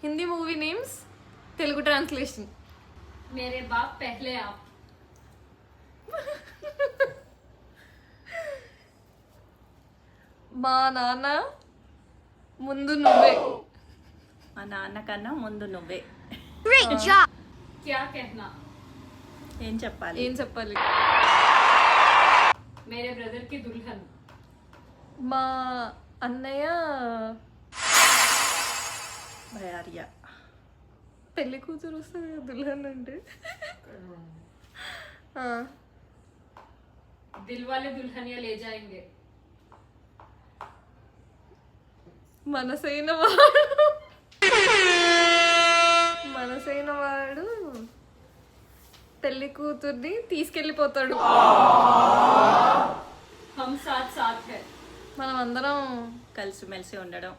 Hindi movie names Telugu translation. मेरे बाप पहले आप. మా నాన్న ముందు నువ్వే. మా నాన్న కన్నా ముందు నువ్వే. क्या कहना. ఏం చెప్పాలి? ఏం చెప్పాలి? मेरे ब्रदर की दुल्हन. మా అన్నయ్య భార్య. పెళ్లి కూతురు వస్తుంది కదా దుల్హన్ అంటే. दिल वाले दुल्हनिया ले जाएंगे. మనసైన వాడు పెళ్లి కూతుర్ని తీసుకెళ్ళిపోతాడు. हम साथ साथ है. మనం అందరం కలిసిమెలిసి ఉండడం.